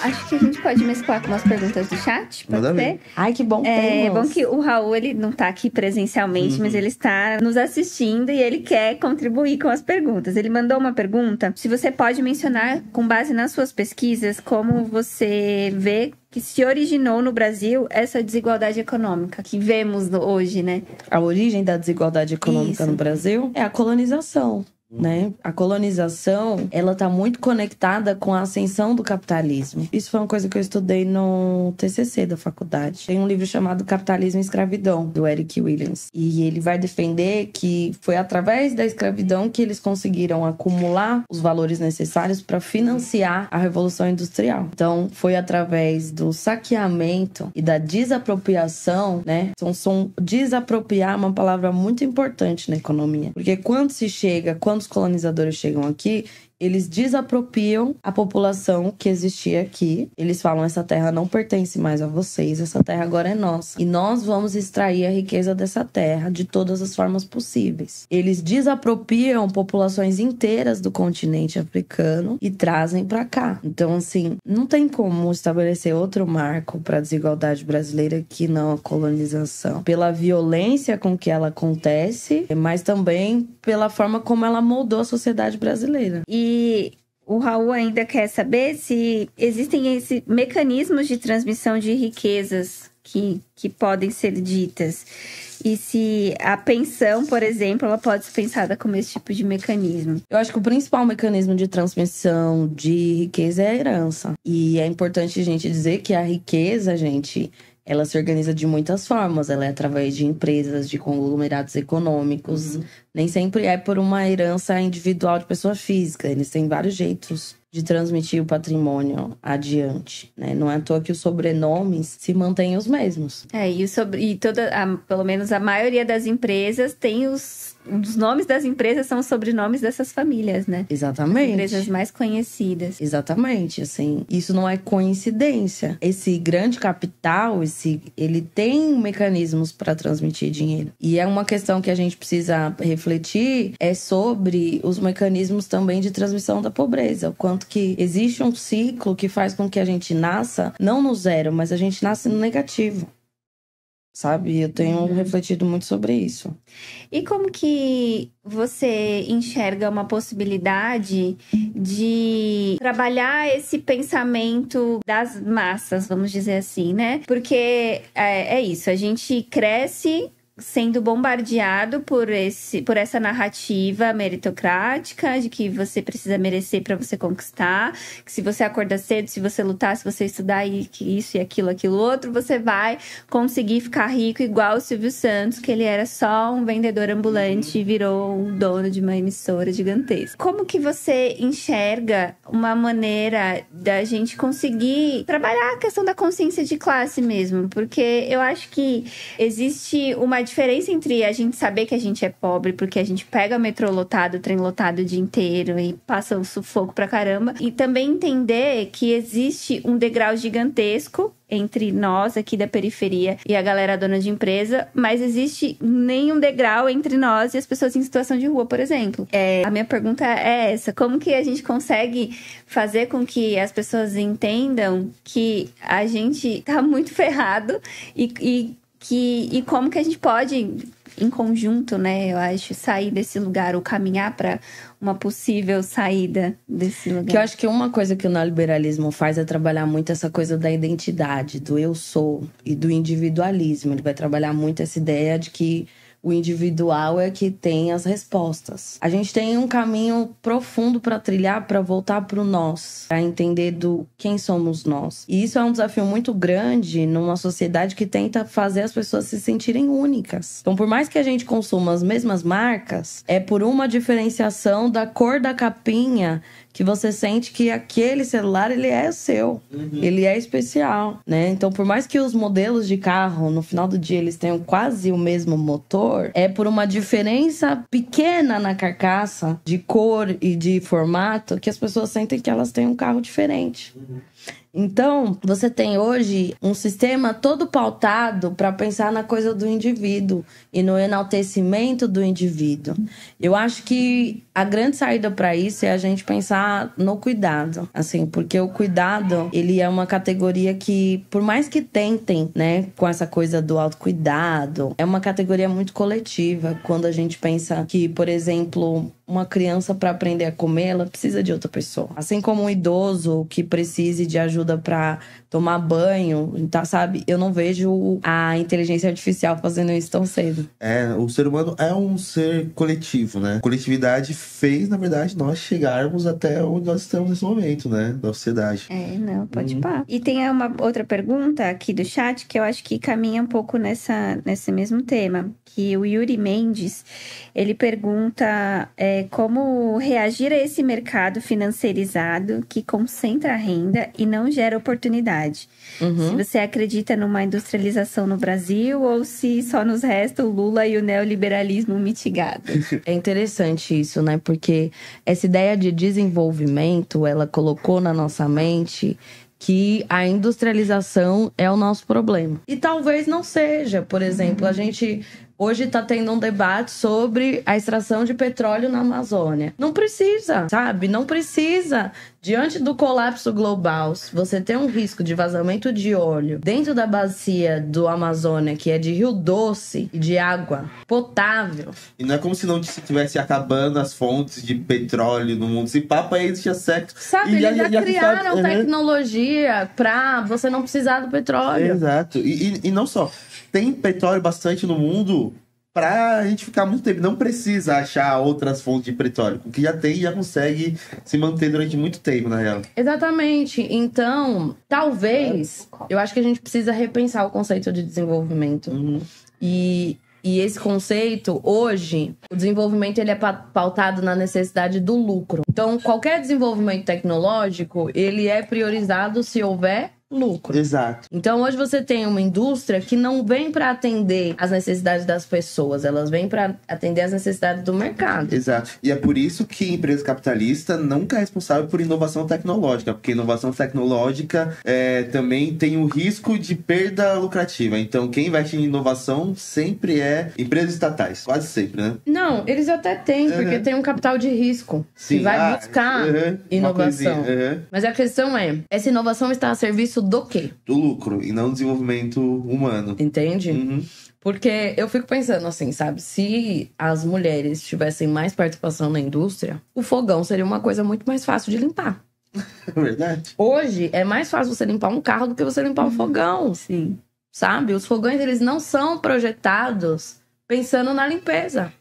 Acho que a gente pode mesclar com umas perguntas do chat, pode Manda ser? ver. Ai, que bom. É bom que o Raul, ele não tá aqui presencialmente, mas ele está nos assistindo e ele quer contribuir com as perguntas. Ele mandou uma pergunta, se você pode mencionar, com base nas suas pesquisas, como você vê que se originou no Brasil essa desigualdade econômica que vemos hoje, né? A origem da desigualdade econômica Isso. no Brasil é a colonização. Né? A colonização, ela tá muito conectada com a ascensão do capitalismo. Isso foi uma coisa que eu estudei no TCC da faculdade. Tem um livro chamado Capitalismo e Escravidão, do Eric Williams. E ele vai defender que foi através da escravidão que eles conseguiram acumular os valores necessários para financiar a Revolução Industrial. Então, foi através do saqueamento e da desapropriação, né? Então, desapropriar é uma palavra muito importante na economia. Porque quando os colonizadores chegam aqui, eles desapropriam a população que existia aqui. Eles falam, essa terra não pertence mais a vocês, essa terra agora é nossa. E nós vamos extrair a riqueza dessa terra de todas as formas possíveis. Eles desapropriam populações inteiras do continente africano e trazem pra cá. Então, assim, não tem como estabelecer outro marco pra desigualdade brasileira que não a colonização. Pela violência com que ela acontece, mas também pela forma como ela moldou a sociedade brasileira. E o Raul ainda quer saber se existem esses mecanismos de transmissão de riquezas que podem ser ditas. E se a pensão, por exemplo, ela pode ser pensada como esse tipo de mecanismo. Eu acho que o principal mecanismo de transmissão de riqueza é a herança. E é importante a gente dizer que a riqueza, gente, ela se organiza de muitas formas. Ela é através de empresas, de conglomerados econômicos. Nem sempre é por uma herança individual de pessoa física. Eles têm vários jeitos de transmitir o patrimônio adiante, né? Não é à toa que os sobrenomes se mantêm os mesmos. Pelo menos a maioria das empresas tem os nomes das empresas são os sobrenomes dessas famílias, né? Exatamente. As empresas mais conhecidas. Exatamente, assim, isso não é coincidência. Esse grande capital, ele tem mecanismos para transmitir dinheiro. E é uma questão que a gente precisa refletir é sobre os mecanismos também de transmissão da pobreza. O quanto que existe um ciclo que faz com que a gente nasça, não no zero, mas a gente nasce no negativo. Sabe? Eu tenho refletido muito sobre isso. E como que você enxerga uma possibilidade de trabalhar esse pensamento das massas, vamos dizer assim, né? Porque é isso, a gente cresce sendo bombardeado por essa narrativa meritocrática de que você precisa merecer para você conquistar, que se você acordar cedo, se você lutar, se você estudar e que isso e aquilo outro, você vai conseguir ficar rico igual o Silvio Santos, que ele era só um vendedor ambulante e virou um dono de uma emissora gigantesca. Como que você enxerga uma maneira da gente conseguir trabalhar a questão da consciência de classe mesmo? Porque eu acho que existe uma diferença entre a gente saber que a gente é pobre porque a gente pega o metrô lotado, o trem lotado o dia inteiro e passa o sufoco pra caramba, e também entender que existe um degrau gigantesco entre nós aqui da periferia e a galera dona de empresa, mas existe nenhum degrau entre nós e as pessoas em situação de rua, por exemplo. A minha pergunta é essa: como que a gente consegue fazer com que as pessoas entendam que a gente tá muito ferrado e como que a gente pode, em conjunto, né, eu acho, sair desse lugar ou caminhar para uma possível saída desse lugar. Que eu acho que uma coisa que o neoliberalismo faz é trabalhar muito essa coisa da identidade, do eu sou e do individualismo. Ele vai trabalhar muito essa ideia de que o individual é que tem as respostas. A gente tem um caminho profundo para trilhar, para voltar para o nós, para entender do quem somos nós. E isso é um desafio muito grande numa sociedade que tenta fazer as pessoas se sentirem únicas. Então, por mais que a gente consuma as mesmas marcas, é por uma diferenciação da cor da capinha que você sente que aquele celular, ele é seu. Ele é especial, né? Então, por mais que os modelos de carro, no final do dia, eles tenham quase o mesmo motor, é por uma diferença pequena na carcaça, de cor e de formato, que as pessoas sentem que elas têm um carro diferente. Então, você tem hoje um sistema todo pautado para pensar na coisa do indivíduo e no enaltecimento do indivíduo. Eu acho que a grande saída para isso é a gente pensar no cuidado, assim, porque o cuidado, ele é uma categoria que, por mais que tentem, né, com essa coisa do autocuidado, é uma categoria muito coletiva. Quando a gente pensa que, por exemplo, uma criança, para aprender a comer, ela precisa de outra pessoa. Assim como um idoso que precise de ajuda para tomar banho, tá, sabe? Eu não vejo a inteligência artificial fazendo isso tão cedo. O ser humano é um ser coletivo, né? A coletividade fez, na verdade, nós chegarmos até onde nós estamos nesse momento, né? Da sociedade. Não, pode pá. E tem uma outra pergunta aqui do chat que eu acho que caminha um pouco nesse mesmo tema. Que o Yuri Mendes, ele pergunta como reagir a esse mercado financeirizado que concentra a renda e não gera oportunidade. Se você acredita numa industrialização no Brasil ou se só nos resta o Lula e o neoliberalismo mitigado. É interessante isso, né? Porque essa ideia de desenvolvimento, ela colocou na nossa mente que a industrialização é o nosso problema. E talvez não seja. Por exemplo, a gente hoje está tendo um debate sobre a extração de petróleo na Amazônia. Não precisa, sabe? Não precisa. Diante do colapso global, você tem um risco de vazamento de óleo dentro da bacia do Amazônia, que é de rio doce e de água potável. E não é como se não estivesse acabando as fontes de petróleo no mundo. Esse papo aí existia séculos. Sabe, eles já criaram tecnologia pra você não precisar do petróleo. Exato. E não só. Tem petróleo bastante no mundo pra gente ficar muito tempo. Não precisa achar outras fontes de petróleo. O que já tem, já consegue se manter durante muito tempo, na real. Exatamente. Então, talvez, eu acho que a gente precisa repensar o conceito de desenvolvimento. E esse conceito, hoje, o desenvolvimento ele é pautado na necessidade do lucro. Então, qualquer desenvolvimento tecnológico, ele é priorizado se houver lucro. Exato. Então, hoje você tem uma indústria que não vem para atender as necessidades das pessoas, elas vêm para atender as necessidades do mercado. Exato. E é por isso que a empresa capitalista nunca é responsável por inovação tecnológica, porque inovação tecnológica também tem o risco de perda lucrativa. Então, quem investe em inovação sempre é empresas estatais, quase sempre, né? Não, eles até têm, porque tem um capital de risco que vai buscar inovação. Mas a questão é, essa inovação está a serviço do quê? Do lucro e não do desenvolvimento humano. Entende? Porque eu fico pensando assim, sabe? Se as mulheres tivessem mais participação na indústria, o fogão seria uma coisa muito mais fácil de limpar. É verdade. Hoje, é mais fácil você limpar um carro do que você limpar um fogão. Sim. Sabe? Os fogões, eles não são projetados pensando na limpeza.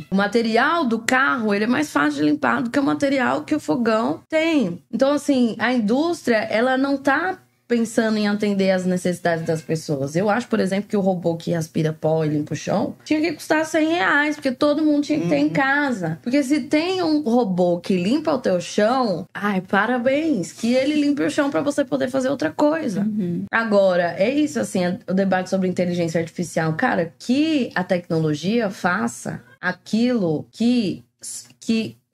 O material do carro, ele é mais fácil de limpar do que o material que o fogão tem. Então, assim, a indústria, ela não tá pensando em atender as necessidades das pessoas. Eu acho, por exemplo, que o robô que aspira pó e limpa o chão tinha que custar R$100, porque todo mundo tinha que ter em casa. Porque se tem um robô que limpa o teu chão, parabéns, que ele limpe o chão pra você poder fazer outra coisa. Agora, é isso, assim, o debate sobre inteligência artificial. Cara, que a tecnologia faça aquilo que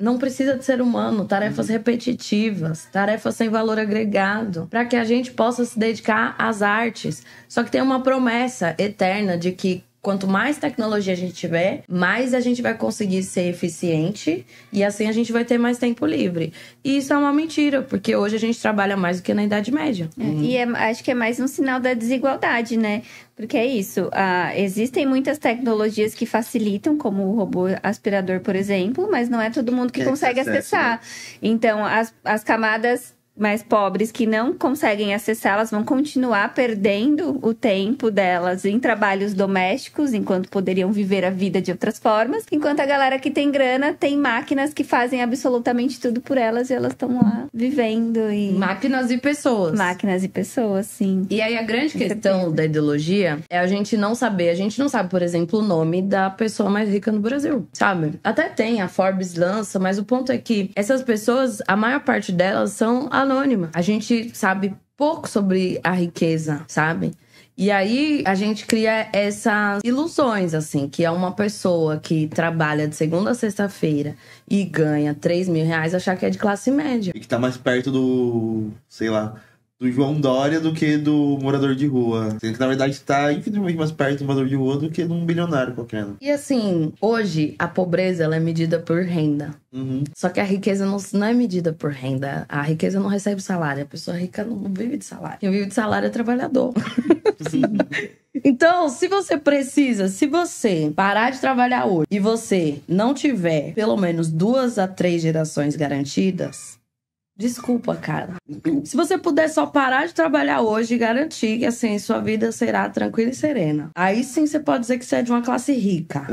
não precisa de ser humano, tarefas repetitivas, tarefas sem valor agregado, para que a gente possa se dedicar às artes. Só que tem uma promessa eterna de que quanto mais tecnologia a gente tiver, mais a gente vai conseguir ser eficiente e assim a gente vai ter mais tempo livre. E isso é uma mentira, porque hoje a gente trabalha mais do que na Idade Média. E acho que é mais um sinal da desigualdade, né? Porque é isso, existem muitas tecnologias que facilitam, como o robô aspirador, por exemplo, mas não é todo mundo que consegue acessar. Né? Então, as camadas mais pobres que não conseguem acessar, elas vão continuar perdendo o tempo delas em trabalhos domésticos, enquanto poderiam viver a vida de outras formas. Enquanto a galera que tem grana tem máquinas que fazem absolutamente tudo por elas e elas estão lá vivendo. Máquinas e pessoas. Máquinas e pessoas, sim. E aí a grande questão da ideologia é a gente não saber. A gente não sabe, por exemplo, o nome da pessoa mais rica no Brasil, sabe? Até tem, a Forbes lança, mas o ponto é que essas pessoas, a maior parte delas são anônima. A gente sabe pouco sobre a riqueza, sabe? E aí a gente cria essas ilusões, assim, que é uma pessoa que trabalha de segunda a sexta-feira e ganha R$3.000, achar que é de classe média. E que tá mais perto do, sei lá, do João Dória do que do morador de rua. Sendo que, na verdade, tá infinitamente mais perto do morador de rua do que de um bilionário qualquer. E assim, hoje, a pobreza, ela é medida por renda. Só que a riqueza não é medida por renda. A riqueza não recebe salário. A pessoa rica não vive de salário. Quem vive de salário é trabalhador. Então, se você parar de trabalhar hoje e você não tiver pelo menos 2 a 3 gerações garantidas, desculpa, cara. Se você puder só parar de trabalhar hoje e garantir que, assim, sua vida será tranquila e serena, aí sim você pode dizer que você é de uma classe rica.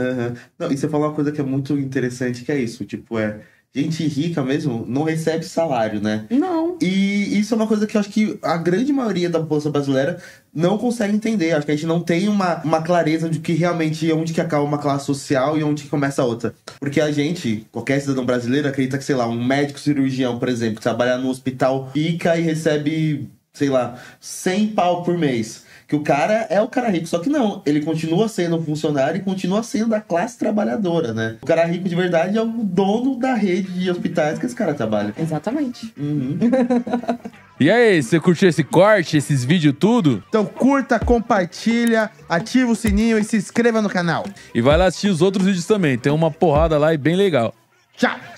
Não, e você falou uma coisa que é muito interessante, que é isso. Tipo, gente rica mesmo não recebe salário, né? Não. E isso é uma coisa que eu acho que a grande maioria da população brasileira não consegue entender. Acho que a gente não tem uma clareza de que realmente onde que acaba uma classe social e onde que começa a outra. Porque a gente, qualquer cidadão brasileiro, acredita que, sei lá, um médico cirurgião, por exemplo, que trabalha no hospital pica e recebe, sei lá, 100 pau por mês. Que o cara é o cara rico, só que não. Ele continua sendo um funcionário e continua sendo da classe trabalhadora, né? O cara rico de verdade é o dono da rede de hospitais que esse cara trabalha. Exatamente. E aí, você curtiu esse corte, esses vídeos tudo? Então curta, compartilha, ativa o sininho e se inscreva no canal. E vai lá assistir os outros vídeos também. Tem uma porrada lá e bem legal. Tchau!